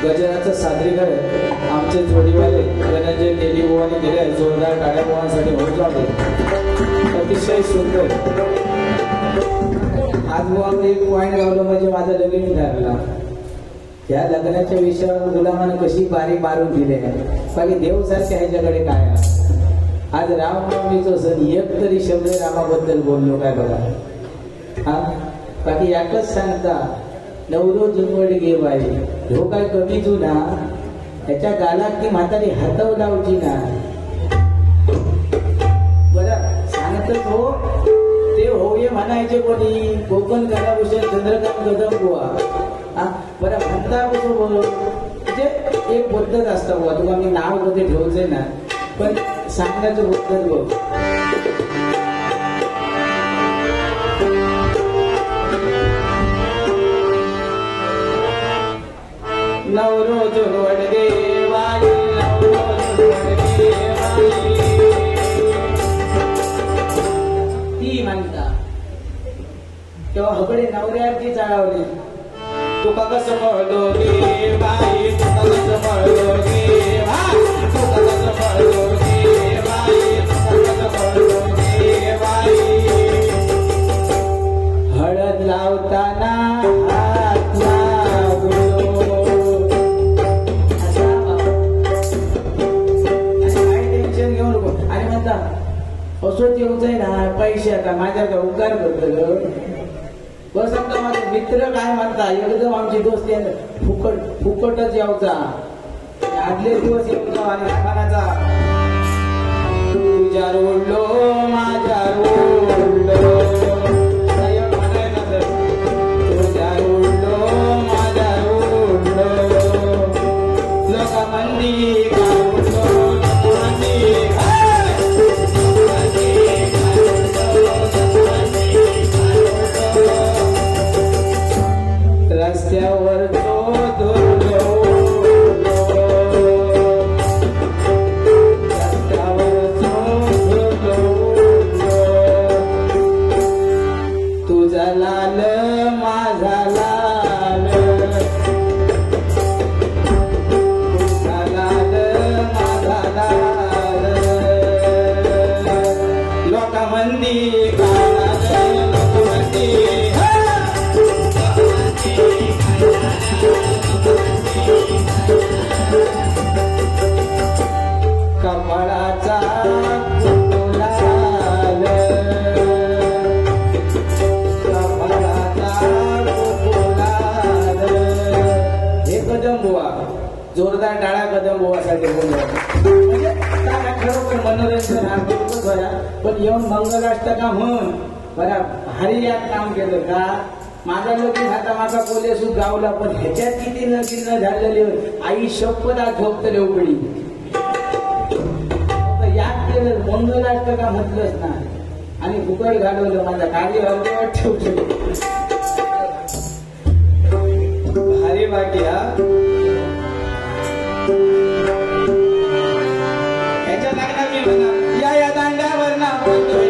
गजराचं सादरीकरण आमचे जोडीवाले धनंजय तेलीबुवांनी केले आहे. जोरदार टाळ्या बुवांसाठी होत जाते. अतिशय सुंदर. आज बुवांनी एक पॉईंट गावलं म्हणजे माझं लगीन ठरलं. या लग्नाच्या विषयावर गुलामानं कशी बारी मारून दिली आहे. बाकी देव सारखे ह्याच्याकडे काय. आज रामनवमीचं सण एक तरी शब्द रामाबद्दल बोललो काय बघा. हा बाकी याकच सांगता नवरो जुनवड घे बाई ह्यो काय कमी जुना ह्याच्या गालात ती म्हातारी हातव लावची ना. बरं सांगतच हो ते होय म्हणायचे कोणी कोकण कलाभूषण चंद्रकांत कदम बुवा. हा बरं म्हणता कसं बोल म्हणजे एक पद्धत असतं बुवा. तुला मी नाव कधी ठेवचंय ना पण सांगण्याचं पद्धत बघ. नवरो जुनवड गे बाई नवरो जुनवड गे बाई ती म्हणता तेव्हा हबडे नवऱ्याची चाळवली. तुका कसं पळलो गे बाई तुका कसं पळलो गे बाई तुका कसं पळलो गे बाई तुका कसं पळलो गे बाई. हळद लावताना हात लागलो असोच येऊचंय ना पैसे आता माझ्या का उपकार करतो. बस आता माझे मित्र काय म्हणता एकदम आमची दोस्ती फुकट फुकटच यावचा. आदले दिवस येऊचा आणि खानाचा तुझ्या रोडलो माझ्या रोडलो तुझ्या रोडलो माझ्या रोडलो लोक मंदी रस्त्यावर तो तुझा लाल माझा लाल तुझा लाल माझा लाल लोक मंदी कमळाचा लाल कमळाचा लाल. हे कदम बुवा जोरदार टाळा कदम बुवासाठी बोललो. म्हणजे खरोखर मनोरंजन हा बिलकुल बरा. पण येऊन मंगलाष्टका म्हण बरा भारी यात काम केलं का. माझा लगीन आता माझा कोलेसून गावला पण ह्याच्यात किती लगीन न झालेले आई शपथ आज झोपतले उघडी. याद केलं मंगलाष्टका म्हटलंच ना आणि फुकट घालवलं. माझा कार्य अर्धवट ठेवतो भारी बाकी. हा ह्याच्या लागणार मी म्हणा या दांड्यावर ना बोलतोय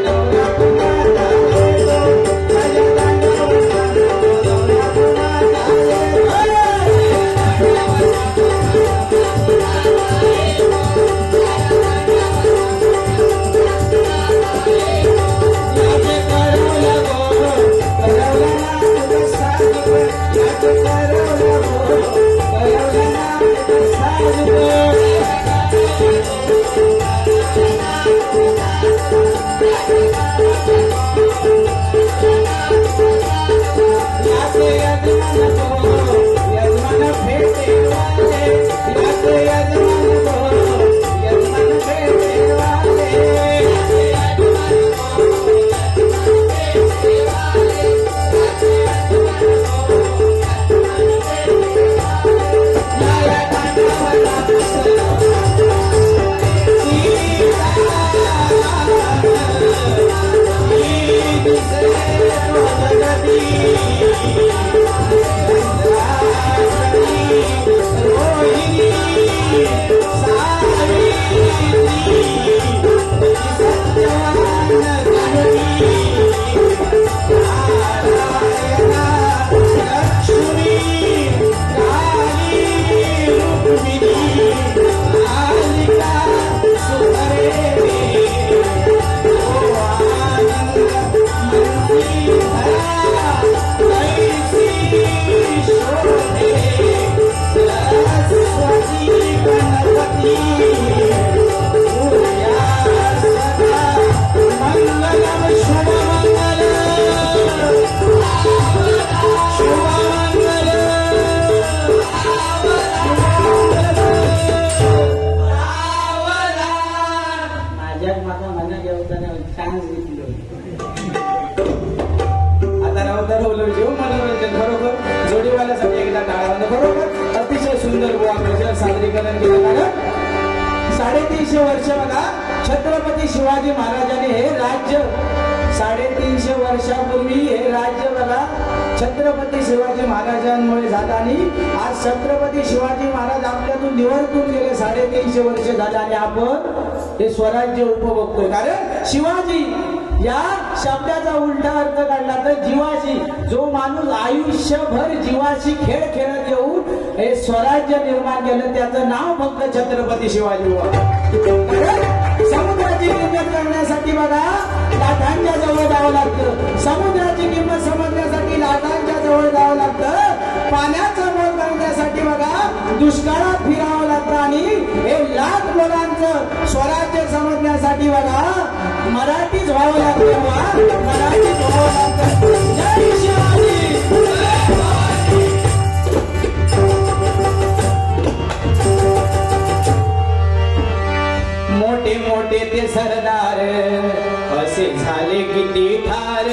सुंदर बुवा गजर सादरीकरण केलं. कारण 350 वर्ष बघा छत्रपती शिवाजी महाराजांनी हे राज्य 350 वर्षापूर्वी हे राज्य बघा छत्रपती शिवाजी महाराजांमुळे झालं आणि आज छत्रपती शिवाजी महाराज आपल्यातून निवर्तून गेले 350 वर्ष झाले आणि आपण हे स्वराज्य उपभोगतोय. कारण शिवाजी या शब्दाचा उलटा अर्थ काढला तर जीवाशी, जो माणूस आयुष्यभर जीवाशी खेळ खेळत येऊन हे स्वराज्य निर्माण केलं त्याचं नाव फक्त छत्रपती शिवाजी. समुद्राची किंमत करण्यासाठी बघा लाटांच्या जवळ जावं लागतं. समुद्राची किंमत समजण्यासाठी लाटांच्या जवळ जावं लागतं. पाण्याचं मोल करण्यासाठी बघा दुष्काळात फिरावं लागतं. आणि हे लाख मुलांचं स्वराज्य समजण्यासाठी बघा मराठीच व्हावं लागतं. मराठीच व्हावं लागतं. जय शिवाजी. मोठे मोठे ते सरदार असे झाले किती ठार.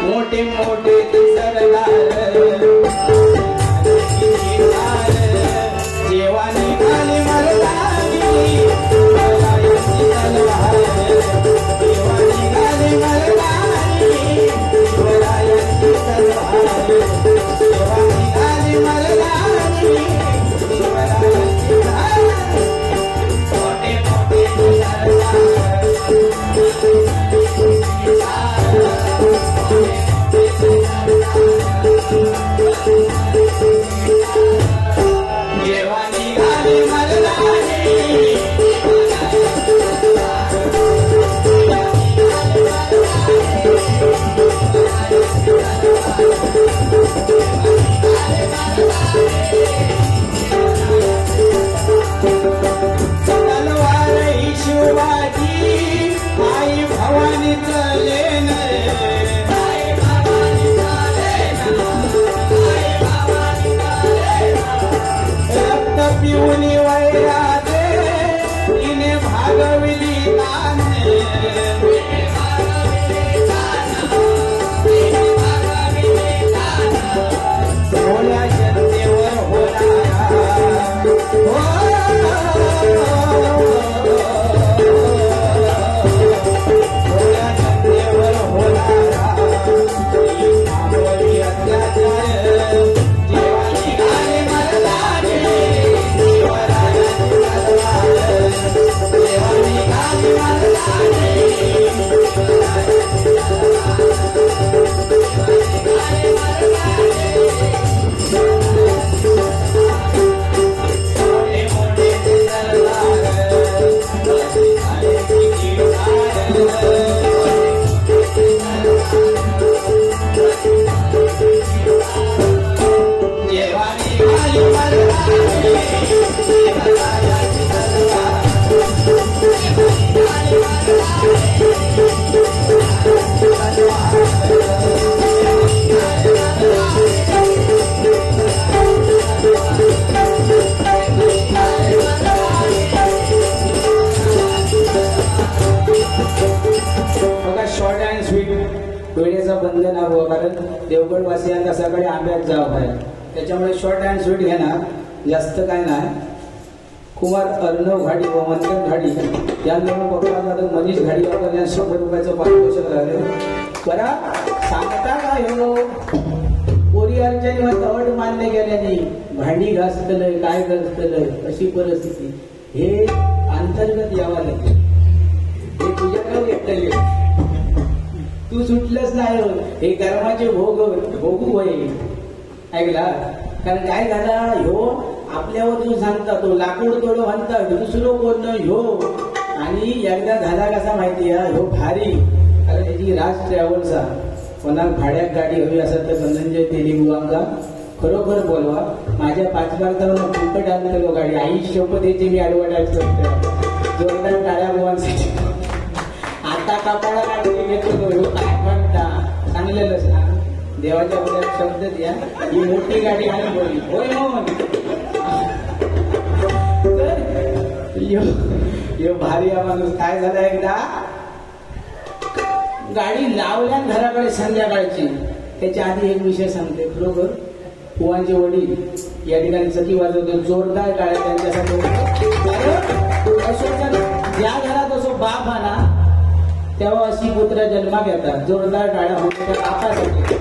मोठे मोठे ते सरदार किती ठार. जेव्हा निघाले मर्दानी शिवरायांची तलवार. जेव्हा निघाले मर्दानी शिवरायांची तलवार. जेव्हा निघाले मर्दानी शिवरायांची तलवार. मोठे मोठे जेव्हा निघाले मर्दानी तलवार ही शिवाजी आई भवानी चलेन. रक्त पिऊन वैराजे तिने भागविली दान. भोळ्या जनतेवर होणारा भोळ्या जनतेवर होणारा अत्याचार. जेव्हा निघाले मर्दानी शिवरायांची तलवार. जेव्हा निघाले मर्दानी शिवरायांची मोठे मोठे ते सरदार असे झाले किती ठार. जेव्हा निघाले मर्दानी शिवरायांची तलवार. बघा शॉर्ट अँड स्वीट वेळेचं बंधन हवं. कारण देवगड वासियांना सकाळी आंब्यात जावं आहे त्याच्यामुळे शॉर्ट अँड स्वीट घेणार. जास्त काय नाही. कुमार अर्णव घाडी व मंथन घाडी यांना पकडा जातं. मनीष घाडी वापर 100 रुपयाचं पारितोषिक राहिलं. बरा सांगता का हो पोरियारच्या तवड मानले गेल्याने भांडी घासतलं काय घासतलं अशी परिस्थिती. हे अंतर्गत यावं लागेल. हे तुझ्याकडे घेतलेले तू सुटलंच नाही. हे कर्माचे भोगू होय. ऐकला. कारण काय झाला ह्यो आपल्यावर जो सांगता तो लाकूड तोड म्हणता दुसरं कोण ह्यो. आणि एकदा झाला कसा माहिती आहे ह्यो भारी. कारण याची राज ट्रॅव्हल्सा कोणाक भाड्यात गाडी हवी असेल तर धनंजय तेलुगुवांका खरोखर बोलवा. माझ्या 5 बारकांना फुकट आणलेलो गाडी आई शपथेची मी ऍडव्हर्टाईज करतो. जोरदार टाळ्या बुवांसाठी. आता कापडा काढून घेतो काय म्हणता सांगलेलंच ना. देवाच्या पुढ्यात शब्द द्या ही मोठी गाडी आणि बोलली होय मग. यो भारी माणूस काय झाला एकदा गाडी लावल्या घराकडे संध्याकाळची. त्याच्या आधी एक विषय सांगते. खरोखर बुवांचे वडील या ठिकाणी सती वाजवतो जोरदार टाळ्या त्यांच्यासाठी. ज्या घरात असो बाप हा ना तेव्हा अशी पुत्र जन्माक येतात. जोरदार टाळ्या होत्या त्या बापासाठी.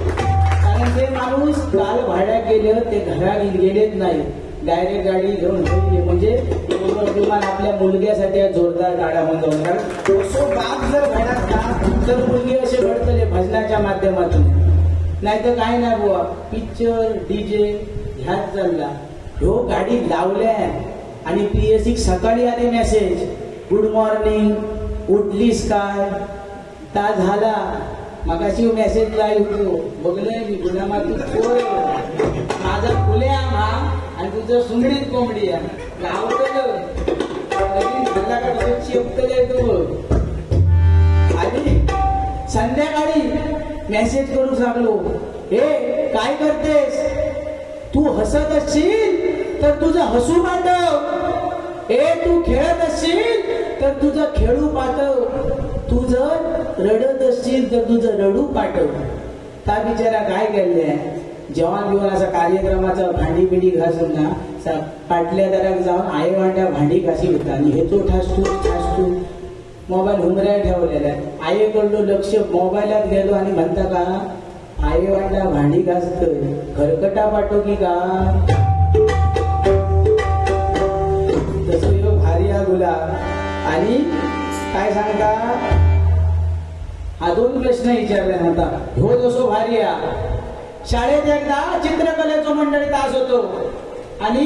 कारण ते माणूस काल भाड्या गेलं ते घरात गेलेच नाही, डायरेक्ट गाडी घेऊन गेले. म्हणजे विमान आपल्या मुलग्यासाठी जोरदार टाळ्या होऊन जाऊन. असो बाप जर घरात ना तर मुलगी असे घडतले भजनाच्या माध्यमातून. नाही तर काय नाही बुवा पिक्चर डीजे ह्याच चालला. हो गाडी लावल्या आणि PSC सकाळी आले मेसेज गुड मॉर्निंग उठलीस काय ता झाला. मगाशी मेसेज लाईव्ह बघलंय मी गुन्हा तू माझा फुल्या मा आणि तुझं सुंगडीत कोंबडी गावतलं आणि संध्याकाळी मेसेज करू लागलो हे काय करतेस तू हसत असशील तर तुझं हसू पाठव. हे तू खेळत असशील तर तुझं खेळू पाठव. तू जर रडत असशील तर तुझं रडू पाठव. त्या बिचारा काय केलंय जेवण बिवण असा कार्यक्रमाचा भांडी बिंडी घासून ना पाटल्या दरात जाऊन आई वांड्या भांडी घासी होता आणि हे तो ठासतू मोबाईल हुमऱ्या ठेवलेला. आईकडलं लक्ष मोबाईलात गेलो आणि म्हणता का आई वांड्या भांडी घासतोय खरकटा पाठव की का. तसं यो भारी हा गुलाब. आणि काय सांगता हा 2 प्रश्न विचारले नव्हता. हो जसो भारी हा. शाळेत एकदा चित्रकलेचा मंडळी तास होतो आणि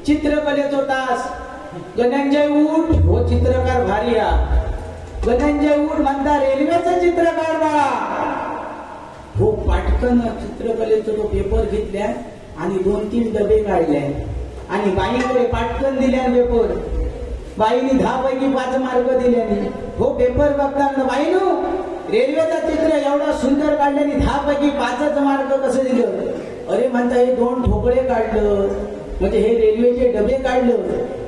चित्रकलेचा तास गणंजय उठ हो चित्रकार भारी हा. गणंजय उठ म्हणता रेल्वेचं चित्र काढा. हो पाटकन चित्रकलेचा तो पेपर घेतल्या आणि 2-3 डबे काढले आणि बाईकडे पाटकन दिल्या पेपर. बाईनी 10 पैकी 5 मार्क दिल्याने. हो पेपर बघताना बाईनो रेल्वेचा चित्र एवढा सुंदर काढल्याने 10 पैकी 5च मार्क कसं दिलं. अरे म्हणता हे 2 ठोकळे काढलं म्हणजे हे रेल्वेचे डबे काढलं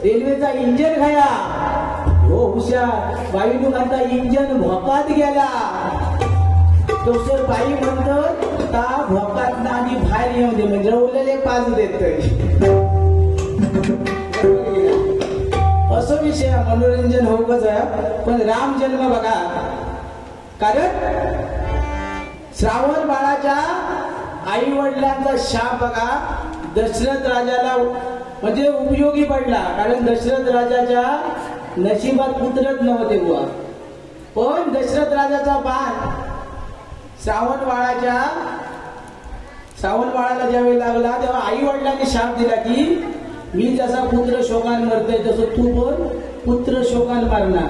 रेल्वेचा इंजन खाया. हो हुशार. बाईनो म्हणता इंजन भोकात गेला. दुसरं बाई म्हणतं ता भोकात ना आणि बाहेर येऊन दे म्हणजे उरलेले 5 देतोय. असं विषय मनोरंजन होऊच आहे. पण राम जन्म बघा कारण श्रावण बाळाच्या आई वडिलांचा शाप बघा दशरथ राजाला म्हणजे उपयोगी पडला. कारण दशरथ राजाच्या नशिबात पुत्रच नव्हते बुवा. पण दशरथ राजाचा बाण श्रावण बाळाला ज्यावेळी लागला तेव्हा आई वडिलांनी शाप दिला की मी जसा पुत्र शोकान मरतोय तसं तू पण पुत्र शोकान मारणार.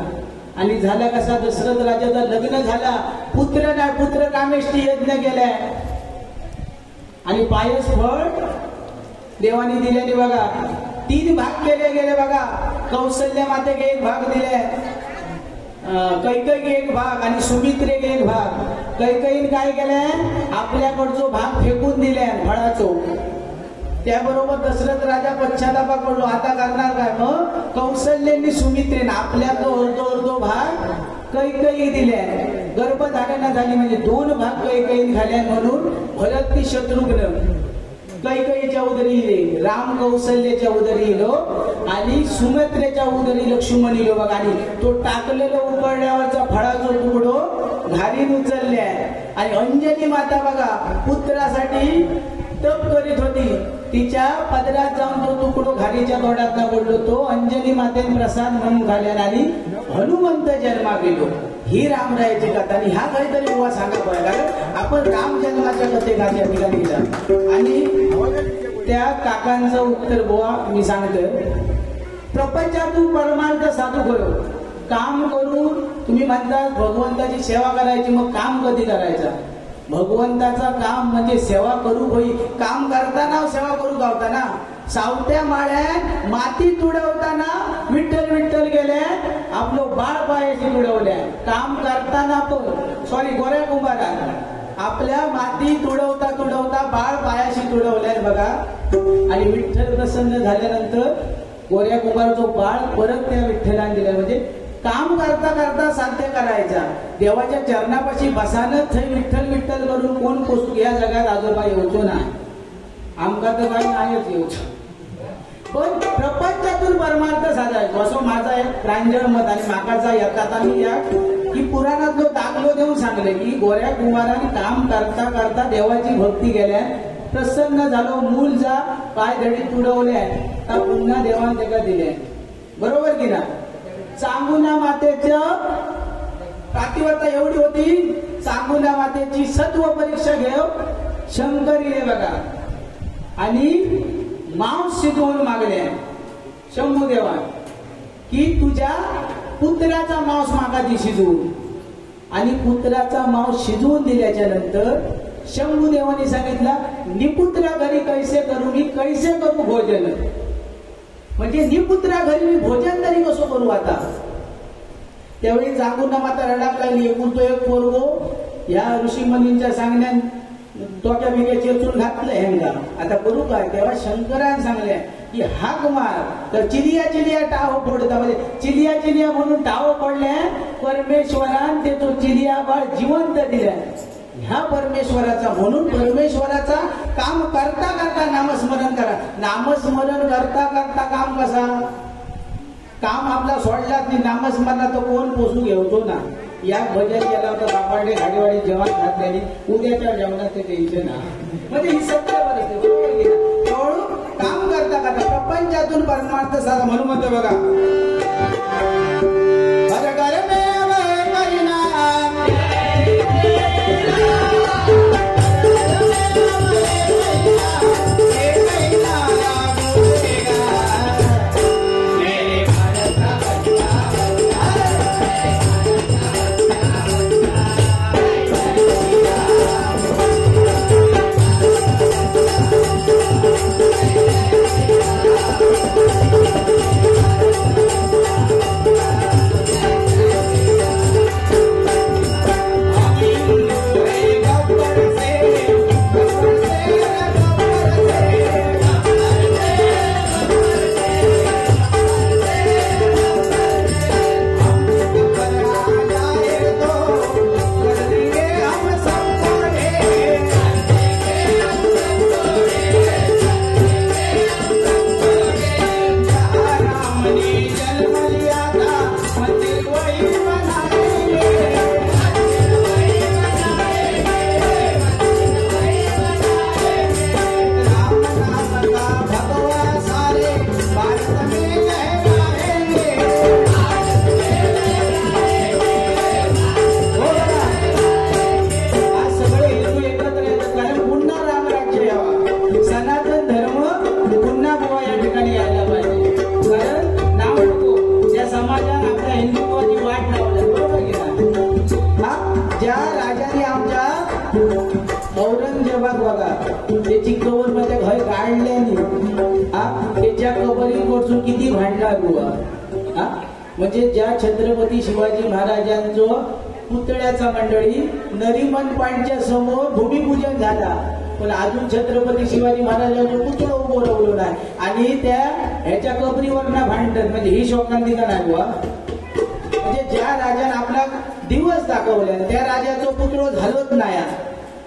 आणि झाला कसा दशरथ राजाचा लग्न झाला. पुत्र नाही पुत्र कामेष्टी यज्ञ केलाय आणि पायस फळ देवानी दिल्याने बघा 3 भाग केले गेले बघा. कौशल्य मातेक 1 भाग दिले, कैकेयीक 1 भाग आणि सुमित्रेक 1 भाग. कैकेयीने काय केलंय आपल्याकडचो भाग फेकून दिले फळाचो. त्याबरोबर दशरथ राजा पश्चाताप पडलो आता करणार काय. मग कौशल्यांनी सुमित्रेने आपल्या तो अर्धो भाग कैकेयी दिल्या. गर्भधारणा झाली म्हणजे 2 भाग कैकेयीने झाल्या. म्हणून भरत ती शत्रुघ्न कैकेयीच्या उदरी इले, राम कौशल्याच्या उदरी इलो आणि सुमित्रेच्या उदरी लक्ष्मण इलो बघा. आणि तो टाकलेलं उकळल्यावरचा फळाचा तुकडो घारीन उचलल्या. आणि अंजनी माता बघा पुत्रासाठी तप करीत होती. तिच्या पदरात जाऊन तो तुकडो घारीच्या तोंडात न पडलो. तो अंजनी मातेने प्रसाद म्हणून घाल्या आणि हनुमंत जन्मा गेलो. ही रामरायाची कथा. आणि हा काहीतरी बुवा सांगा पाहिजे कारण आपण राम जन्माच्या कथेच्या ठिकाणी गेला. आणि त्या काकांचं उत्तर बुवा मी सांगतो. प्रपंचातून परमार्थ साधू करो. काम करून तुम्ही म्हणता भगवंताची सेवा करायची मग काम कधी करायचा. भगवंताचा काम म्हणजे सेवा करू होई. काम करताना सेवा करू गावताना. सावत्या माळ्यात माती तुडवताना विठ्ठल विठ्ठल गेले आपलं बाळ पायाशी तुडवल्या. काम करताना पण सॉरी गोऱ्या कुंभारात आपल्या माती तुडवता तुडवता बाळ पायाशी तुडवल्या बघा. आणि विठ्ठल प्रसन्न झाल्यानंतर गोऱ्या कुंभाराचं बाळ परत त्या विठ्ठलाने दिलं. म्हणजे काम करता करता साध्य करायचा. देवाच्या चरणापाशी बसानच विठ्ठल विठ्ठल करून कोण पोचतो या जगात आजोबा येऊचो ना. आमका तर काही नाहीच येऊ, पण प्रपंचातून परमार्थ साधायचो असं माझा एक प्रांजळ मत. आणि माकाचा येतात आणि या की पुराणात दाखलो देऊन सांगले की गोऱ्या कुमाराने काम करता करता देवाची भक्ती केल्या, प्रसन्न झालो, मूल जा पाय धडी तुडवले, पुन्हा देवान त्याला दिले. बरोबर की ना? चांगुना मातेच्या पातिव्रता एवढी होती, चांगुना मातेची सत्व परीक्षा घेऊ शंकरीने बघा आणि मांस शिजवून मागले शंभू देवा की तुझ्या पुत्राचा मांस मागा ती शिजवून. आणि पुत्राचा मांस शिजवून दिल्याच्या नंतर शंभू देवाने सांगितला निपुत्रा घरी कैसे करू, मी कैसे करू भोजन, म्हणजे निपुत्रा घरी मी भोजन तरी कसं करू आता. त्यावेळी जागून माता रडाक लागली, एकुलतो एक पोरगो या ऋषी मुनींच्या सांगण्यात डोक्या बिक्या चेचून घातलं हेंगा, आता करू काय. तेव्हा शंकराने सांगले की हाक मार, तर चिलिया चिलिया टाव फोडता, म्हणजे चिलिया चिलिया म्हणून टाव पडल्या, परमेश्वरान ते तो चिलिया बाळ जिवंत दिल्या. ह्या परमेश्वराचा, म्हणून परमेश्वराचा काम करता करता नामस्मरण करा. नामस्मरण करता करता काम कसा, काम आपला सोडलाच नाही, नामस्मरणात कोण पोसू घेतो ना. या भजन केला होता बापाडे गाडीवाडी जेवण घातल्याने उद्याच्या जेवणाचे टेन्शन म्हणजे ही सत्य परिस्थिती. काम करता करता प्रपंचातून परमार्थ साधा. म्हणून म्हणतो बघा औरंगजेबात बघा त्याची कबर मध्ये घर काढले त्याच्या कबरीपासून किती भांडला बुवा. म्हणजे ज्या छत्रपती शिवाजी महाराजांचं पुतळ्याचा मंडळी नरिमन पॉइंटच्या समोर भूमिपूजन झाला, पण अजून छत्रपती शिवाजी महाराजांचं पुतळं उभं राहिलं नाही आणि त्या ह्याच्या कबरीवर ना भांडतात. म्हणजे ही शोकांतिका नाही बुवा. म्हणजे ज्या राजाने आपला दिवस दाखवला त्या राजाचं पुतळं झालंच नाही,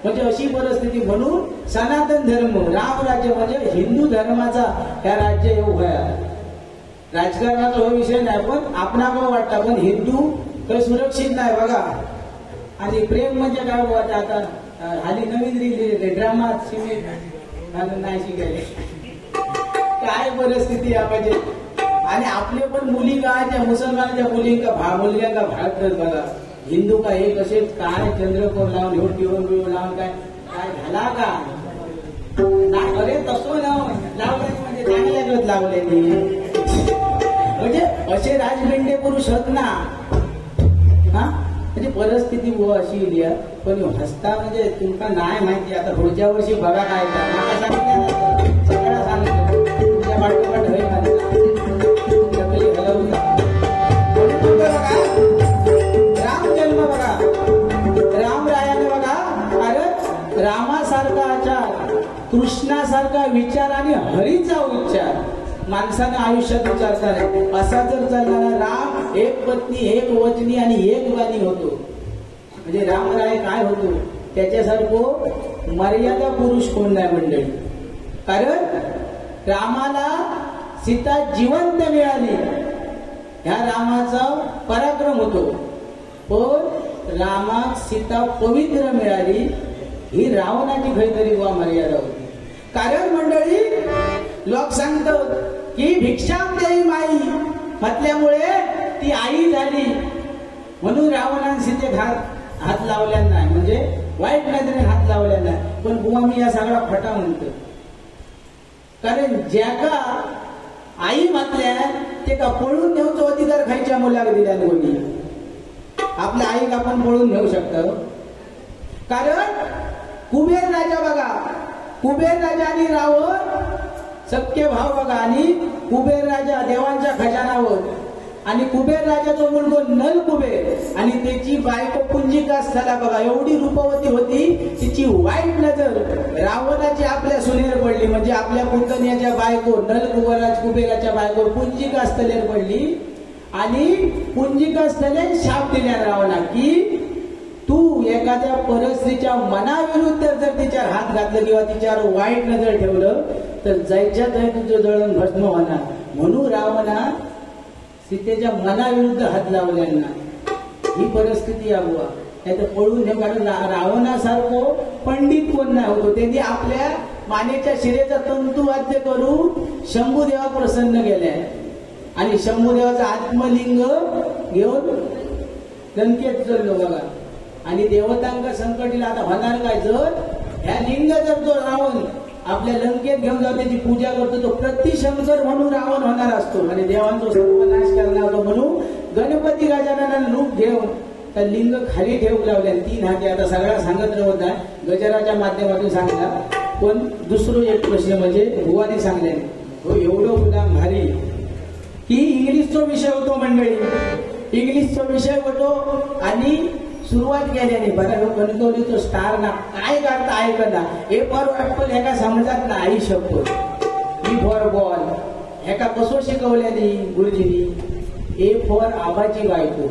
म्हणजे अशी परिस्थिती. म्हणून सनातन धर्म रामराज्य म्हणजे हिंदू धर्माचा ह्या राज्य येऊ व्हाया. राजकारणाचा हा विषय नाही, पण आपणाला वाटतं पण हिंदू तर सुरक्षित नाही बघा. आणि प्रेम म्हणजे काय बोलता, आता हल्ली नवीन रिलीज ड्रामा नाही शिकायले काय परिस्थिती आहे पाहिजे. आणि आपले पण मुली काय त्या मुसलमानाच्या मुलींका भाळतात बघा. हिंदू का हे कसे काय चंद्रकोर लावून टिओ लावून काय काय झाला का. अरे तसं लावले म्हणजे चांगल्या लावले म्हणजे असे राजबिंडे पुरुष होत ना. हा म्हणजे परिस्थिती अशी इली आहे. पण हसता म्हणजे तुमका नाही माहिती. आता पुढच्या वर्षी बघा काय सांगितलं सगळ्या सांगितलं तुमच्या पाठोपाठ होईल राम जन्म बघा. रामरायाने बघा अरे रामासारखा आचार, कृष्णासारखा विचार आणि हरीचा उच्चार माणसाने आयुष्यात विचारणार. असा जर चालणारा राम एक पत्नी एक वचनी आणि एक वाणी होतो. म्हणजे रामराय काय होतो त्याच्यासारखं मर्यादा पुरुष कोण नाही मंडळी. कारण रामाला सीता जिवंत मिळाली, ह्या रामाचा पराक्रम होतो. पण रामाक सीता पवित्र मिळाली ही रावणाची खरीतरी वा मर्यादा होती. कारण मंडळी लोक सांगतात की भिक्षाम देई माई म्हटल्यामुळे ती आई झाली म्हणून रावणाने सीतेक हात लावल्या नाही, म्हणजे वाईट नजरेने हात लावल्या नाही. पण बुवा मी या सगळा फटा म्हणतो. कारण ज्याका आई म्हटल्या ते का पळून नेऊचो अधिकार खायच्या मुलाक दिल्या कोणी. आपल्या आईक आपण पळून नेऊ शकतो. कारण कुबेर राजा बघा, कुबेर राजा आणि रावण सख्य भाव बघा. आणि कुबेर राजा देवांच्या खजानावर आणि कुबेर राजाचा मुलगा नल कुबेर आणि त्याची बायको पुंजिका असताना बघा एवढी रूपवती होती, तिची वाईट नजर रावणाची आपल्या सुनेर पडली. म्हणजे आपल्या पुतण्याच्या बायको नल कुबेराच्या बायको पुंजिका असतलेर पडली. आणि पुंजिका असतले शाप दिल्या रावणा की तू एखाद्या परस्त्रीच्या मनाविरुद्ध जर तिच्यावर हात घातलं किंवा तिच्यावर वाईट नजर ठेवलं तर जायच्या जाय तुझं जळण भस्म होणार. म्हणून रावणा सीतेच्या मनाविरुद्ध हात लावल्यांना ही परिस्थिती यावं. नाही तर पळून नेऊ. कारण रावणासारखं पंडित कोण नाही होतो. त्यांनी आपल्या मानेच्या शिरेचा तंतुवाद्य करून शंभूदेवा प्रसन्न गेल्या आणि शंभूदेवाचा आत्मलिंग घेऊन लंकेत चाललो बघा. आणि देवतांका संकटीला आता होणार काय, जर ह्या लिंग जर तो रावण आपल्या लंकेत घेऊन जाऊन त्याची पूजा करतो तो प्रतिशंकर म्हणून रावण होणार असतो आणि देवांचा सर्वनाश करणार होतो. म्हणून गणपती गजाननानं रूप घेऊन त्या लिंग खाली ठेवून लावल्या 3 हाती. आता सगळा सांगत होता गजराच्या माध्यमातून सांगला. पण दुसरं एक प्रश्न म्हणजे भुवानी सांगले हो एवढं गुलाम भारी की इंग्लिशचा विषय होतो मंडळी. इंग्लिशचा विषय होतो आणि सुरुवात केल्याने बरं कणकवलीचं स्टार ना काय करता ऐकता. ए फॉर ऍपल ह्याका समजत ना आई शब्द. बी फॉर बॉल ह्याका कसं शिकवल्याने गुरुजीनी. ए फॉर आबाची बायको,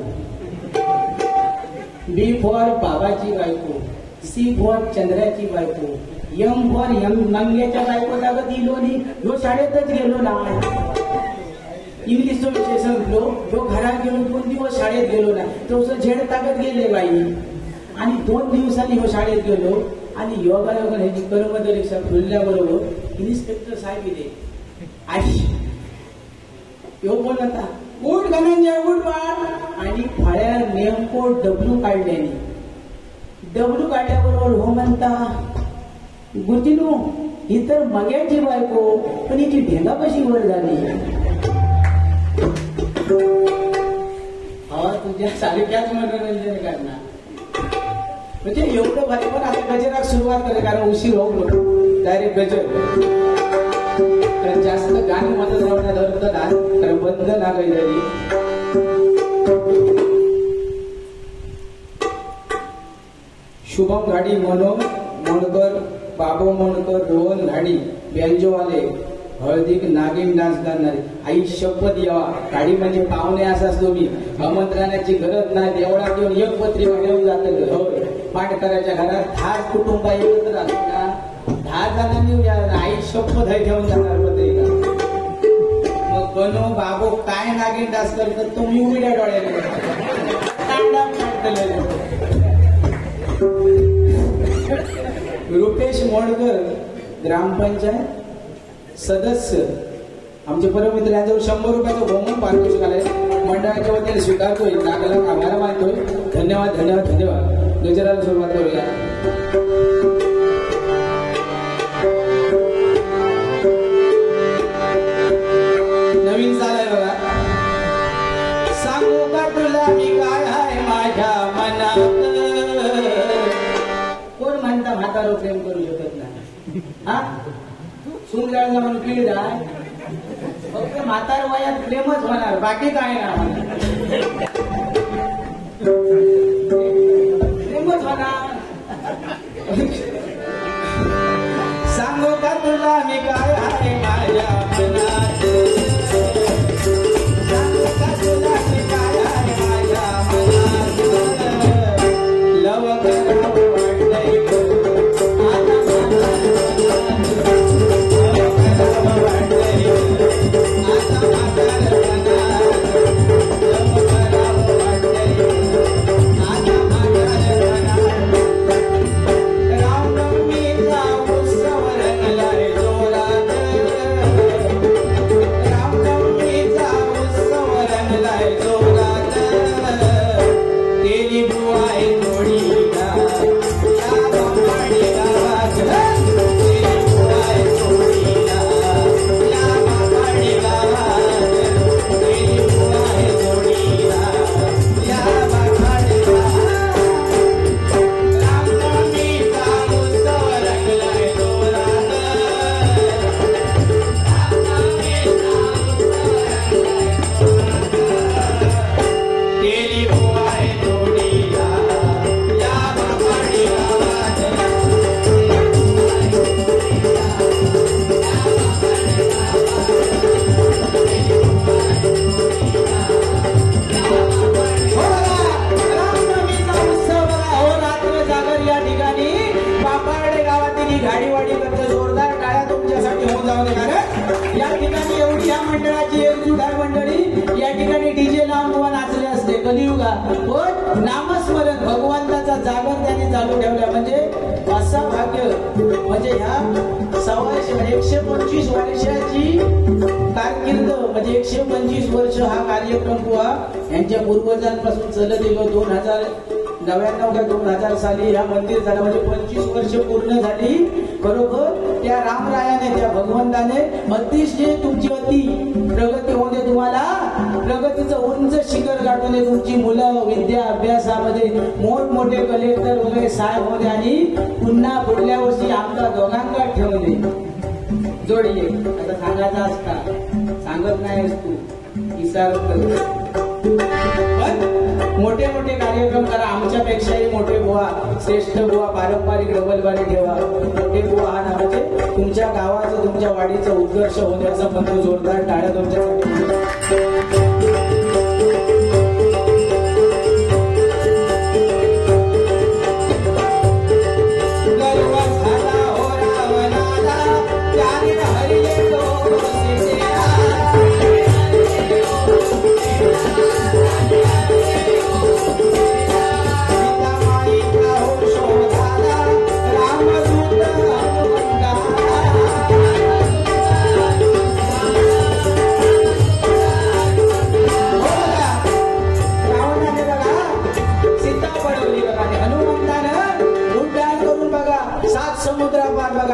बी फॉर बाबाची बायको, सी फॉर चंद्राची बायको, एम फॉर मंग्याच्या बायको जागत दिलो नाही. ह्यो शाळेतच गेलो ना. इंग्लिशचा विषय सांगलो तो घरात गेलो 2 दिवस शाळेत गेलो ना. तो झेड ताकद गेले बाई. आणि 2 दिवसांनी हो शाळेत गेलो आणि योगायोगा ह्याची कर्मदरीक्षा खुलल्याबरोबर इन्स्पेक्टर साहेब इथे आणि यो बोल आता उठ गणंजय उठ वाट. आणि फळ्या नेमको डब्ल्यू काढल्याने डब्ल्यू काढल्याबरोबर हो म्हणता गुरुजीनो ही तर मग्याची बायको पण हिची ढेंगा कशी वर झाली. तुझ्या सारख्याच मनोरंजन करणार. म्हणजे एवढं भारी. पण आता गजराक सुरुवात करे कारण उशीर होऊ नको. डायरेक्ट गजर तर जास्त गाणी मदत लावण्यात अर्थ नाही तर बंद ना गैरी. शुभम घाडी मनोज मोणकर बाबू मोणकर रोहन घाडी बँजोवाले हळदीक नागिन डान्स करणारे. आई शपथ यावा गाडी म्हणजे पाहुणे असाच तुम्ही आमंत्रणाची गरज नाही. देवळात घेऊन एक पत्री वाढवून जातं. पाठ करायच्या घरात 10 कुटुंब एकत्र असतात. 10 जणांनी आई शपथ हे ठेवून जाणार पत्रिका. मग बनू बाबू काय नागिन डान्स करतात तुम्ही उघड्या डोळ्याने रुपेश मोडकर ग्रामपंचायत सदस्य आमचे परममित्र यांच्यावर 100 रुपयाचं बहुमान पारितोषिक आलंय. मंडळाच्या वतीने स्वीकारतोय. नागला आभार मानतोय. धन्यवाद धन्यवाद धन्यवाद. गजराला सुरुवात करूया. नवीन चालाय बघा. सांगू का तुला मी काय आहे माझ्या मनात. कोण म्हणता म्हातारो प्रेम करू शकत नाही. हा सुंदराला म्हणून पीड आहे. फक्त म्हातार वयात प्रेमच होणार बाकी काय ना प्रेमच होणार. सांगू का तुला मी काय आहे माझ्या मनात. सांगू का तुला मी काय आहे माझ्या मनात. लव करावं वाटतंय आता एवढी या मंडळाची एकजूट आहे मंडळी, या ठिकाणी डीजे लावून किंवा नाचले असते कलियुगा, पण नामस्मरण भगवंताचा जागर त्यांनी चालू ठेवला. म्हणजे असं भाग्य, म्हणजे ह्या 125 वर्षाची कारकीर्द, म्हणजे 125 वर्ष हा कार्यक्रम बुवा यांच्या पूर्वजांपासून चालत गेलो. 2099 का 2000 साली या मंदिर झालं, म्हणजे 25 वर्ष पूर्ण झाली. बरोबर त्या रामरायाने, त्या भगवंताने अतिशय तुमची अति प्रगती होते, तुम्हाला प्रगतीचं उंच शिखर गाठून दे. तुमची मुलं विद्या अभ्यासामध्ये मोठमोठे कलेक्टर वगैरे साहेब होते, आणि पुन्हा पुढल्या वर्षी आमचा दोघांका ठेवून दे जोडले. आता सांगायचा असता सांगत नाहीस तू, विचारत पण मोठे मोठे कार्यक्रम करा. आमच्यापेक्षाही मोठे बुवा, श्रेष्ठ बुवा, पारंपरिक डबलबारी ठेवा. मोठे बुवा हा नावाचे तुमच्या गावाचं, तुमच्या वाडीचं उत्कर्ष होते असं म्हणतो. जोरदार टाळ्या तुमच्यासाठी.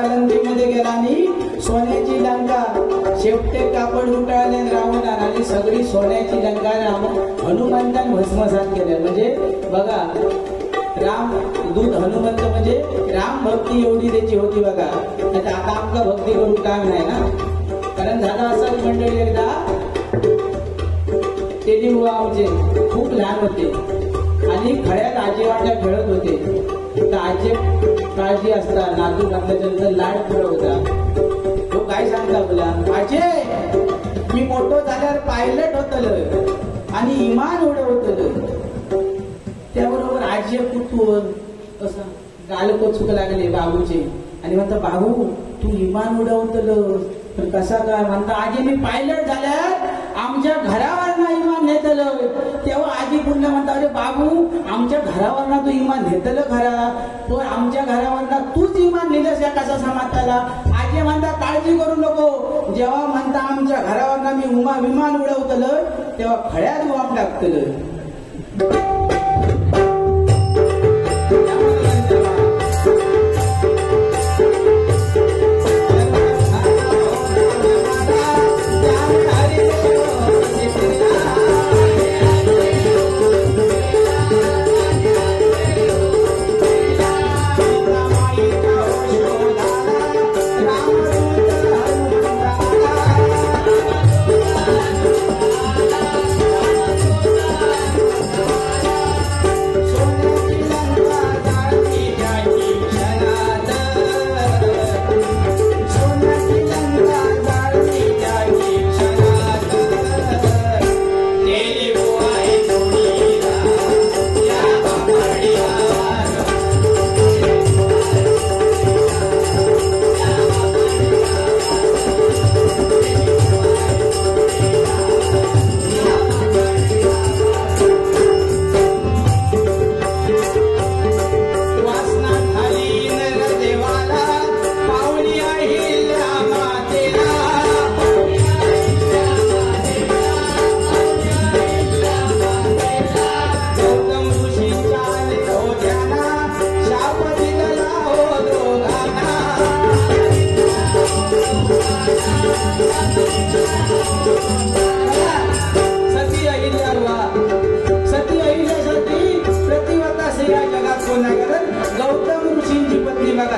लंकेमध्ये गेला आणि सोन्याची लंका शेवटे कापड उटाळले रावणाला, आणि सगळी सोन्याची लंका हनुमंतान भस्मसात केल्या. म्हणजे बघा राम दूत हनुमंत, म्हणजे राम भक्ती एवढी त्याची होती बघा. आता आमका भक्ती करून काम नाही ना, कारण झालं असं मंडळी एकदा तेजी बुवा आमचे खूप लहान होते आणि खळ्यात आजीवाटा खेळत होते. तर आजी काळजी असता, नातू घातल्याच्या लाड पुरवता. तो काय सांगता बोला, आजे मी मोठो झाल्यावर पायलट होतल आणि इमान उडवतल. त्याबरोबर आजी कुतून असं गाल कोचूक लागले बाबूचे, आणि म्हणता बाबू तू इमान उडवतल तर कसा काय? म्हणता आजी मी पायलट झाल्यावर आमच्या घरावर इमान नेतलं. तेव्हा आजी पुन्हा म्हणता अरे बाबू आमच्या घरावर तू इमान नेतलं खरा, पण आमच्या घरावर तूच इमान नेलंस या कसा समाजाला? आजी म्हणता काळजी करू नको, जेव्हा म्हणता आमच्या घरावर मी विमान उडवतलं तेव्हा खळ्यात बॉम्ब टाकतलं.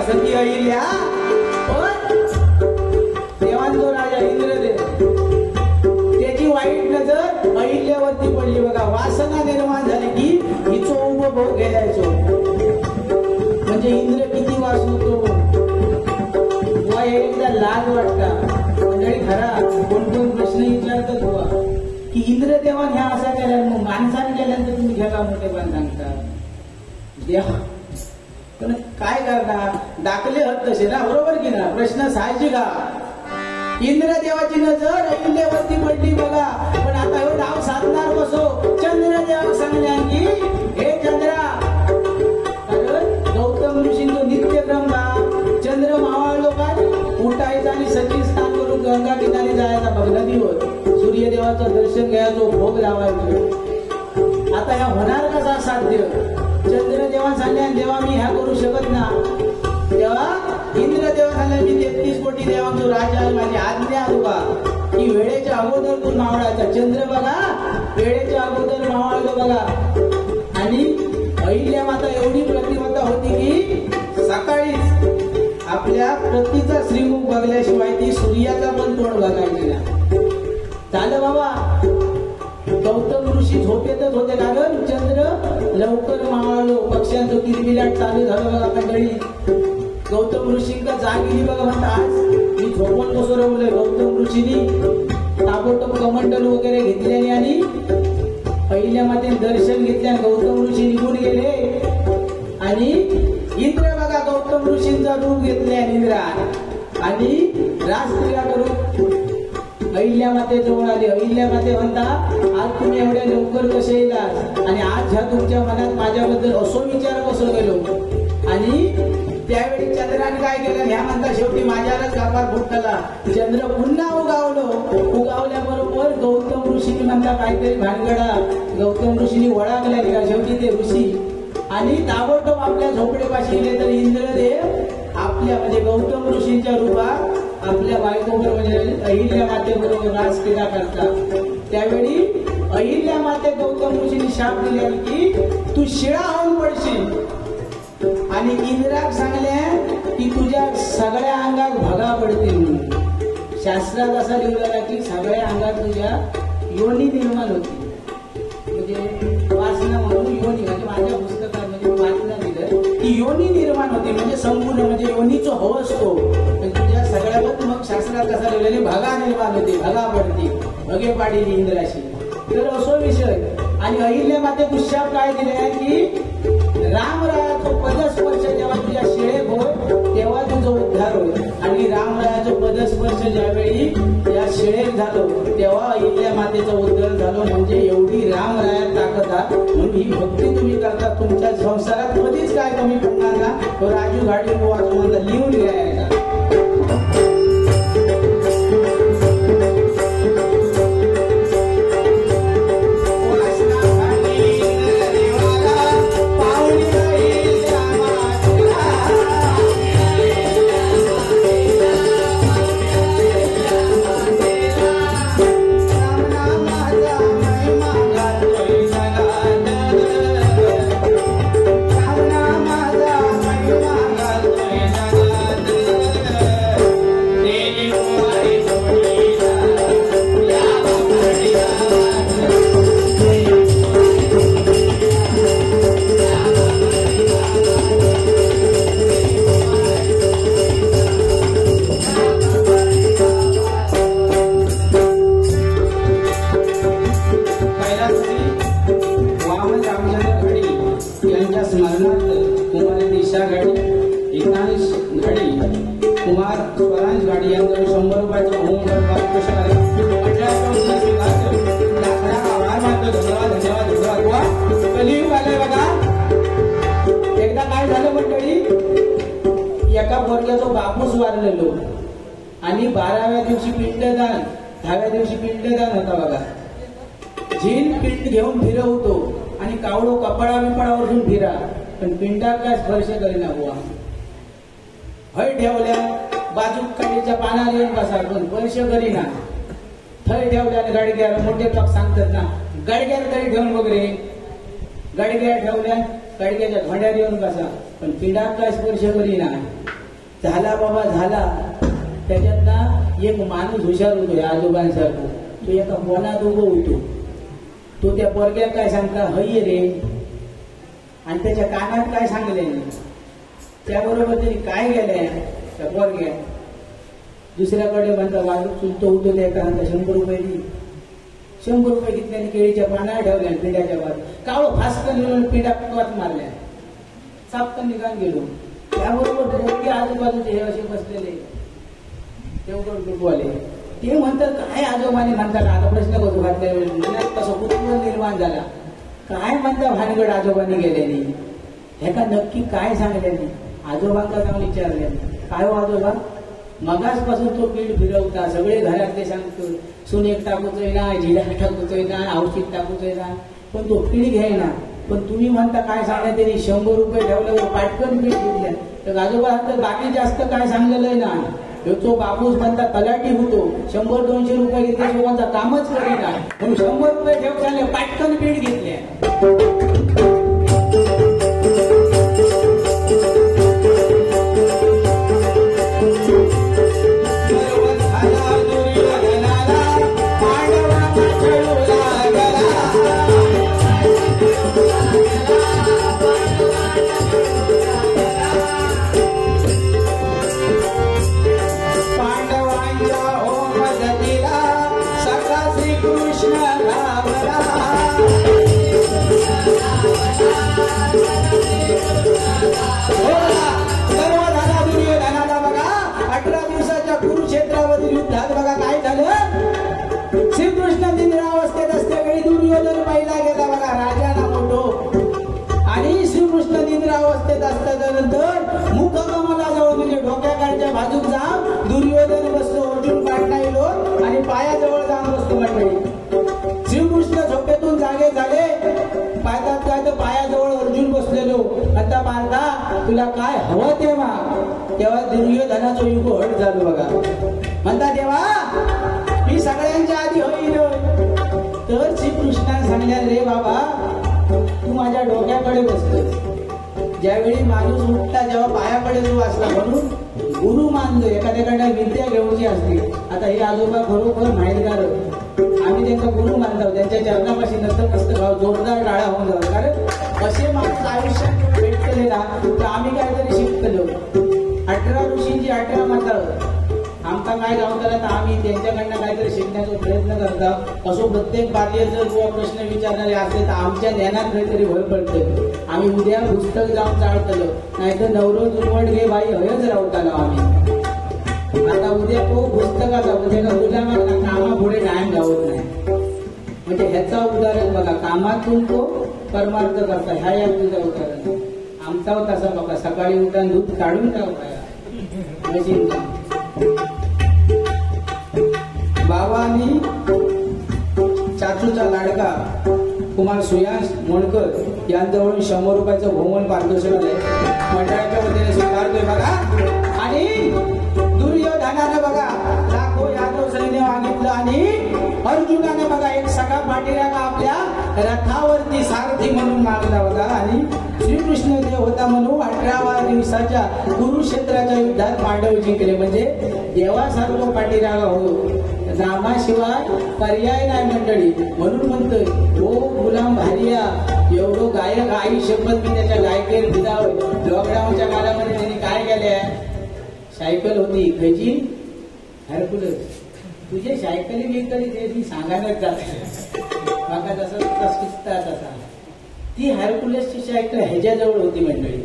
सती अहिल्या, देवांचो राजा इंद्रदेव त्याची वाईट नजर अहिल्यावरती पडली बघा. वासना निर्माण झाली की हिचो उपभोग घ्यायचो. म्हणजे इंद्र किती वासवतो एकदा लाज वाटता. मंडळी खरा कोण कोण प्रश्न विचारतात हुआ की इंद्रदेवान ह्या असा केल्या, मग माणसाने केल्यानंतर तुम्ही घ्यायला मोठेपण सांगता. देवा पण काय करणार, दाखले हत तसे ना, बरोबर की ना? प्रश्न साहजिक हा. इंद्रदेवाची नजर अहिल्यावरती पडली बघा. पण आता हे नाव साधणार कसो? चंद्रदेव सांगल्या की हे चंद्रा, गौतम ऋषींचा नित्यक्रम का चंद्र मावळलो काय उठायचा आणि सचिन स्नान करून गंगा किनारी जायचा बघ नदीवर, सूर्यदेवाचं दर्शन घ्यायचो, भोग लावायचो. आता ह्या होणार कसा साध्य? चंद्रदेवा सांगल्या देवा मी ह्या करू शकत ना. तेव्हा इंद्रदेवा सांगल्या मी 33 कोटी देवांचो राजा, माझी आज्ञा तुका की वेळेच्या अगोदर तू मावळायचा. चंद्र बघा वेळेच्या अगोदर मावळलो बघा. आणि अहिल्या माता एवढी प्रतिमता होती की सकाळीच आपल्या पतीचा श्रीमुख बघल्याशिवाय ती सूर्याचा पण तोंड बघायची ना. झालं बाबा. गौतम ऋषी झोपेतच होते कारण चंद्र लवकर मावळलो, पक्ष्यांचं किलबिलाट चालू झालं बघा मंडळी. गौतम ऋषींका जाग गेली बघा. म्हणता आज मी झोपून कसं रवलंय. गौतम ऋषींनी ताबडतोब कमंडल वगैरे घेतल्याने आणि पहिल्या मातेने दर्शन घेतल्या. गौतम ऋषी निघून गेले आणि इंद्र बघा गौतम ऋषींचा रूप घेतले इंद्रा आणि राजक्रीडा करून अहिल्या माते जवळ आली. अहिल्या माते म्हणता आज तुम्ही एवढ्या लवकर कसे येलात आणि आज ह्या तुमच्या मनात माझ्याबद्दल असो विचार कसं गेलो. आणि त्यावेळी चंद्राने काय केलं ह्या म्हणता शेवटी माझ्यालाच गाभार फुटला. चंद्र पुन्हा उगावलो. उगावल्याबरोबर गौतम ऋषीने म्हणता काहीतरी भानगडा. गौतम ऋषीने वळागल्या का शेवटी ते ऋषी आणि ताबडतोब आपल्या झोपडेपाशी गेले. तर इंद्रदेव आपल्या म्हणजे गौतम ऋषींच्या रूपात आपल्या बायकोबरोबर म्हणजे अहिल्या मातेबरोबर राजक्रीडा करतात. त्यावेळी अहिल्या माते गौतम ऋषीने शाप दिले की तू शिळा होऊन पडशील. आणि इंद्राक सांगल्या की तुझ्या सगळ्या अंगात भगा पडतील. शास्त्रात असा लिहिलेला की सगळ्या अंगात तुझ्या योनी निर्माण होती. म्हणजे वासना म्हणून योनी म्हणजे माझ्या पुस्तकात म्हणजे वाचना दिलं की योनी निर्माण होती म्हणजे संपूर्ण म्हणजे योनीचा हवस तो म्हणजे तुझ्या सगळ्यावर मग शास्त्रात कसा लिहिलेले भगा निर्माण होते, भगा पडती, भगे पाडीली इंद्राशी. तर असो विषय. आणि अहिल्या माते शाप काय दिले की रामरायाचा पदस्पर्श जेव्हा तुझ्या शिळेक होय तेव्हा तुझा उद्धार होय. आणि रामरायाचा पदस्पर्श ज्यावेळी या शिळेक झालो तेव्हा अहिल्या मातेचा उद्धार झालो. म्हणजे एवढी रामरायात ताकद आहे. म्हणून ही भक्ती तुम्ही करता तुमच्या संसारात कधीच काय कमी पडणार ना. तो राजू घाटी म्हणता लिहून घ्यायचा. बापूस वारलेलो आणि 12व्या दिवशी पिंडदान 10व्या दिवशी पिंडदान होता बघा. झीन पिंड घेऊन फिरवतो आणि कावडो कपडा बिपडावरून फिरा पण पिंडात काय स्पर्श करीना बुवा. हय ठेवल्या बाजूक काडीच्या पानार येऊन बसा पण स्पर्श करीना. थंय ठेवल्या गाडग्यार मोठे लोक सांगतात ना गाडग्यार तरी ठेवून बघ रे. गाडग्यार ठेवल्या गाडग्याच्या धोंड्यात येऊन बसा पण पिंडात काय स्पर्श करीना. झाला बाबा झाला. त्याच्यात ना एक माणूस हुशार होतो या आजोबांसारखं. तो एका मनात उभं होतो. तो त्या पोरग्यात काय सांगता हय रे आणि त्याच्या कानात काय सांगले त्याबरोबर तरी काय गेल्या त्या पोरग्या दुसऱ्याकडे म्हणता वाजू चुलतो होतो त्या एका 100 रुपये दिली. 100 रुपये घेतल्याने केळीच्या पानावर ठेवल्या पिंडाच्या बाद कावळ फासकन पिंडा पिकवात मारल्या सापकन निघान गेलो. त्याबरोबर आजूबाजूचे हे असे बसलेले तेवढं आले ते म्हणतात काय आजोबाने म्हणतात. आता प्रश्न करतो घातल्या वेळेस कसं कुतूहल निर्माण झाला. काय म्हणता भानगड आजोबांनी गेल्याने, ह्याका नक्की काय सांगल्याने. आजोबांका जाऊन विचारले काय हो आजोबा, मगासपासून तो पीठ फिरवता, सगळे घरातले सांगतो सुनेक टाकूचोय ना, झिडा टाकूचोय ना, औषध टाकूचोय ना, पण तो पीठ घ्यायना. पण तुम्ही म्हणता काय सांगण्यात त्यांनी 100 रुपये ठेवल्यावर पाटकन पीठ घेतल्या. तर आजोबा तर बाकी जास्त काय सांगलेलं ना. तो बापूस म्हणता तलाठी होतो, 100-200 रुपये घेतल्या लोकांचा कामच करीना, म्हणून 100 रुपये ठेव चालले, पाटकन पीठ घेतल्या. दुर्योधन बसतो, अर्जुन पाटणा येलो आणि पायाजवळ जाऊन बसतो. मंडळी श्रीकृष्ण झोपेतून जागे झाले, पाहतात काय तर पायाजवळ अर्जुन बसलेलो. आता पाहता तुला काय हवं ते माग. तेव्हा दुर्योधनाचं युग हट झालं बघा. म्हणता तेव्हा मी सगळ्यांच्या आधी होईल. तर श्रीकृष्णाने सांगण्यात रे बाबा तू माझ्या डोक्याकडे बसतो. ज्यावेळी माणूस उठला जेव्हा पायाकडे जो असला म्हणून गुरु मानलो. एखाद्याकडे विद्या घेऊची असते. आता हे आजोबा खरोखर माहितगार, आम्ही त्यांचा गुरु मानतो. त्यांच्या चरणापाशी नसत भाव जोरदार टाळा होऊन जातो. कारण असे माणूस आयुष्यात भेटले ना तर आम्ही काहीतरी शिकतलो. 18 ऋषींची 18 माता आमचा काय गावताना तर आम्ही त्यांच्याकडनं काहीतरी शिकण्याचा प्रयत्न करतो. असो प्रत्येक बारीय जर किंवा प्रश्न विचारणारे असले तर आमच्या ज्ञानात काहीतरी भर पडतं. आम्ही उद्या पुस्तक जाऊन चालतलो, नाहीतर नवरोज उलवड घे बाई हयच रावतालो आम्ही. आता उद्या तो पुस्तकाचा उद्या गुलामाला कामा पुढे टाइम जावत नाही. म्हणजे ह्याचा उदाहरण बघा, कामातून तो परमार्थ करता. ह्या या तुझं उदाहरण. आमचा तसा बघा, सकाळी उठून दूध काढून टाकायला मशीन. बाबांनी चाचूचा लाडका कुमार सुयास मोडकर यांजवळून 100 रुपयाचं भोवण पारितोषिक आलंय. मंडळाच्या वतीने स्वीकारतोय बघा. आणि दुर्योधनानं बघा लाखो यादव सैन्य मागितलं आणि अर्जुनाने बघा एक सखा पाठीरागा आपल्या रथावरती सारथी म्हणून मागला बघा. आणि श्रीकृष्ण देव होता म्हणून 18व्या दिवसाच्या कुरुक्षेत्राच्या युद्धात पांडव जिंकले. म्हणजे देवासारखं पाठीरागा हो, नामाशिवाय पर्याय नाही मंडळी. म्हणून म्हणतोय हो गुलाम भारिया एवढं गायक आई शपथ मी त्याच्या गायकेर भिजावं. लॉकडाऊनच्या काळामध्ये त्यांनी काय केलंय, सायकल होती खयची हरकुलस. तुझे सायकली बिकली ते सांगायलाच जात माका तसा शिकता तसा. ती हरकुलसची सायकल ह्याच्याजवळ होती मंडळी.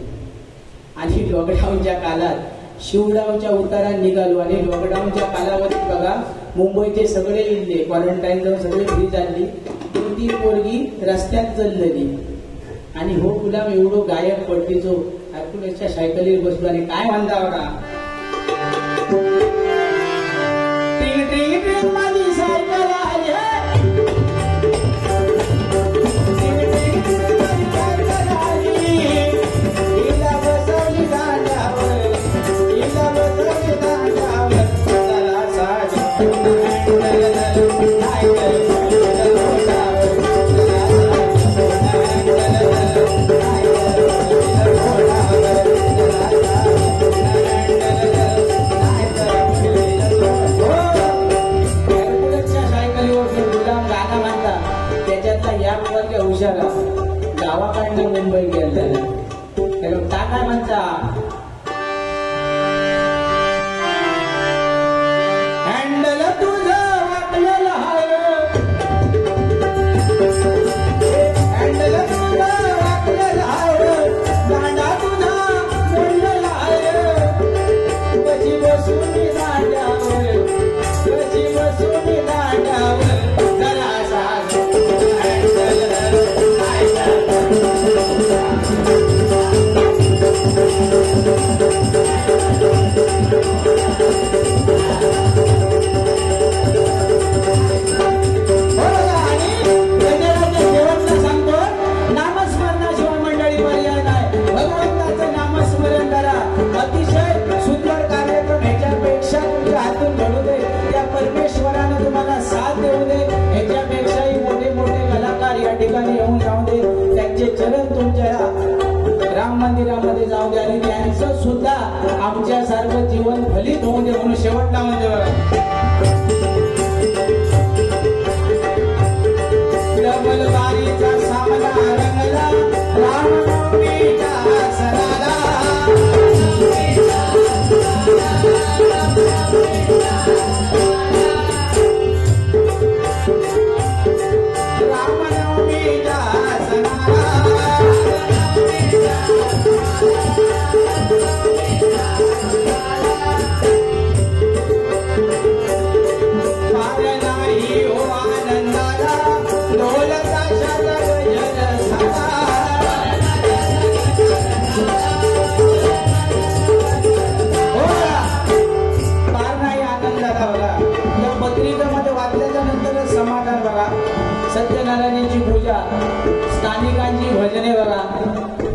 आणि लॉकडाऊनच्या काळात शिवडावच्या उतारात निघालो. आणि लॉकडाऊनच्या कालावधीत बघा मुंबईचे सगळे इल्ले क्वारंटाईन जाऊन सगळे फ्री झाली. 2-3 पोरगी रस्त्यात चाललेली. आणि हो गुलाम एवढं गायक पडतीचो हरकुलसच्या सायकलीवर बसलो. आणि काय म्हणता बघा, माझी सायकल आली गावाकडनं मुंबई गेलेला. त्या काय म्हणता, हँडल तुझं वाटलेलं आहे, हँडल तुझं वाटलेलं आहे, दांडा तुझा मोडलेला आहे, कशी बसून दांड्यावर आमच्यासारखं जीवन फलित होऊ दे म्हणून शेवटला म्हणजे डबलबारीचा सामना रंगला रामनवमीच्या सणाला सत्यनारायणाची पूजा, स्थानिकांची भजने बघा,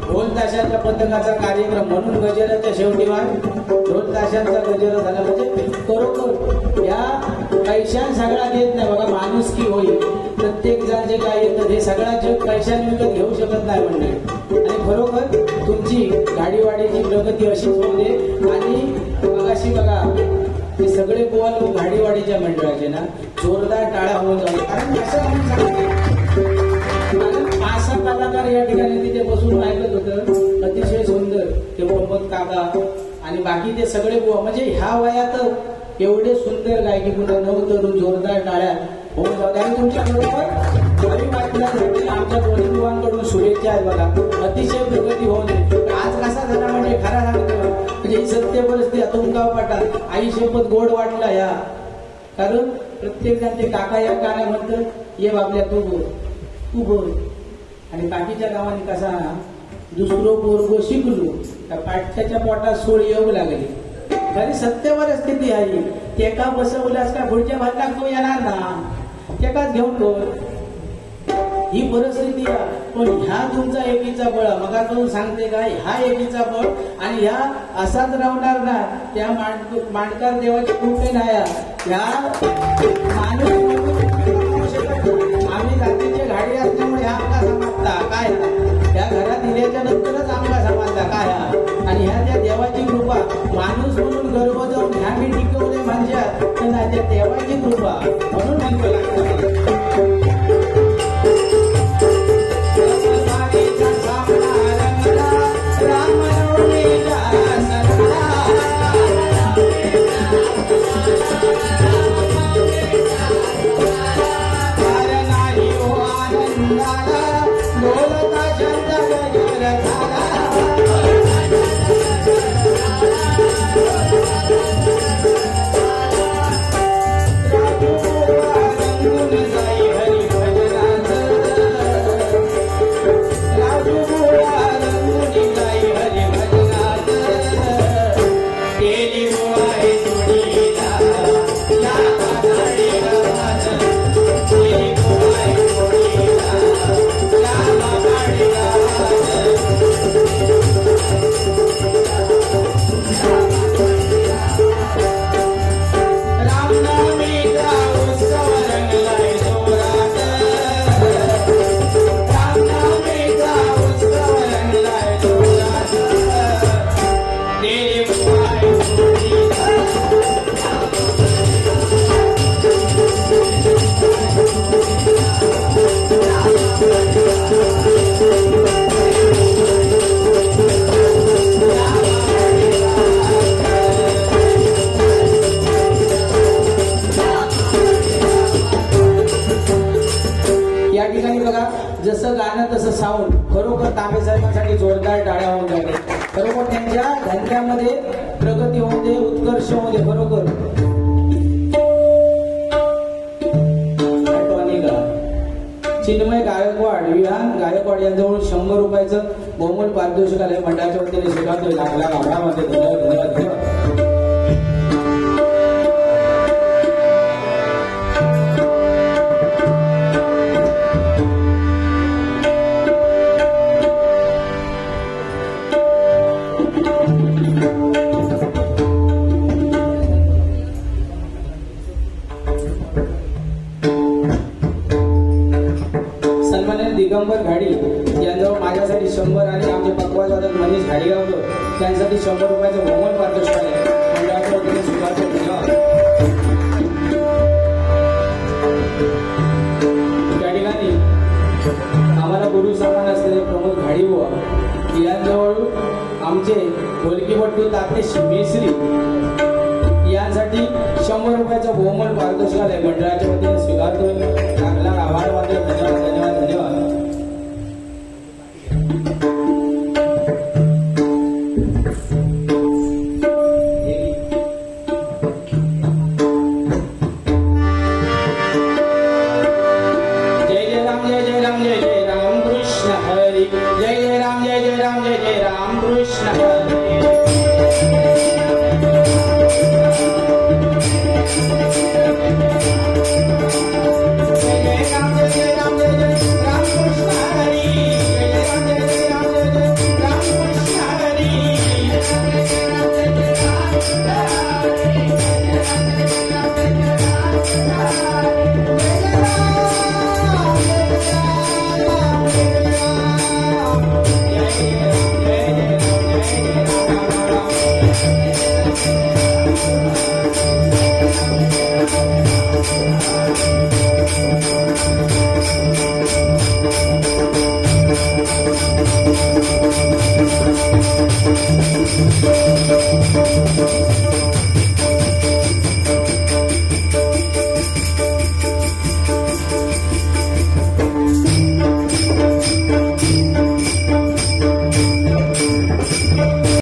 ढोल ताशाच्या पथकाचा कार्यक्रम म्हणून गजराच्या शेवटी ढोल ताशांचा गजर झाला म्हणजे बरोबर या पैशान सगळा देत नाही बघा, माणुसकी होईल. प्रत्येक जण जे काय येतं हे सगळा जग पैशाने विकत घेऊ शकत नाही म्हणणे. आणि खरोखर तुमची गाडीवाडीची प्रगती अशीच होऊ दे. आणि मगाशी बघा हे सगळे गोवा गाडीवाडीच्या मंडळाचे ना जोरदार टाळ्या होऊन जाऊ. कारण कसं म्हणून सांगते 5-6 कलाकार या ठिकाणी तिथे बसून ऐकत होतं, अतिशय सुंदर ते मोहम्मद काका आणि बाकी ते सगळे गोवा म्हणजे ह्या वयात एवढे सुंदर गायकी पुन्हा नवतरून जोरदार टाळ्या होऊन जाऊ. आणि तुमच्या बरोबर आमच्या दोन्ही गुवांकडून शुभेच्छा आहेत बघा. अतिशय प्रगती होऊन आज कसा झाला म्हणजे खरा सांगतो म्हणजे ही सत्य परिस्थिती तुमका पाठा आई शपथ गोड वाटला या. कारण प्रत्येक जण ते काका या गाण्या म्हणतात ये बाबल्या तू बोल तू बोल. आणि बाकीच्या गावांनी कसा दुसरो पोरगो शिकलो त्या पाठ्याच्या पोटात सोळ येऊ लागली. खरी सत्य परिस्थिती आहे. तेका बसवल्यास का पुढच्या भागात तो येणार ना, तेकाच घेऊन बोल ही परिस्थिती आहे. पण ह्या तुमचा एकीचा बळ मग तो सांगते का ह्या एकीचा बळ आणि ह्या असाच राहणार ना. त्या मांडकर देवाची कृपे नाही ह्या माणूस आम्ही जातीची गाडी असल्यामुळे ह्या आमका समजता काय त्या घरात दिल्याच्या नंतरच आमका समजता काय. आणि ह्या त्या देवाची कृपा माणूस म्हणून गर्भ जाऊन ह्या मी टिकवले म्हणजे त्या देवाची कृपा म्हणून म्हणतो. जसं गाणं तसं साऊंड खरोखर तांबे साहेबांसाठी जोरदार टाळ्या होऊन जाते. खरोखर त्यांच्या धंद्यामध्ये प्रगती होऊ दे, उत्कर्ष होऊ दे. बरोबर चिन्मय गायकवाड विहान गायकवाड यांच्याजवळ 100 रुपयाचं बहुमूल्य पारितोषिक आलंय. मंडळाच्या वतीने स्वीकारतोय. लागला गावामध्ये धन्यवाद. दिगंबर घाडी यांजवळ माझ्यासाठी 100 आणि आमचे पक्वाजवादक मनीष घाडीगावकर त्यांसाठी 100 रुपयाचं बहुमान पारितोषिक आहे. मंडळाच्या वतीने स्वीकारतो. त्या ठिकाणी आम्हाला गुरु समान असलेले प्रमोद घाडीबुवा यांजवळ आमचे ढोलकीपट्टू तात्या मेश्री यांसाठी 100 रुपयाचं बहुमान पारितोषिक आहे. मंडळाच्या वतीने स्वीकारतो.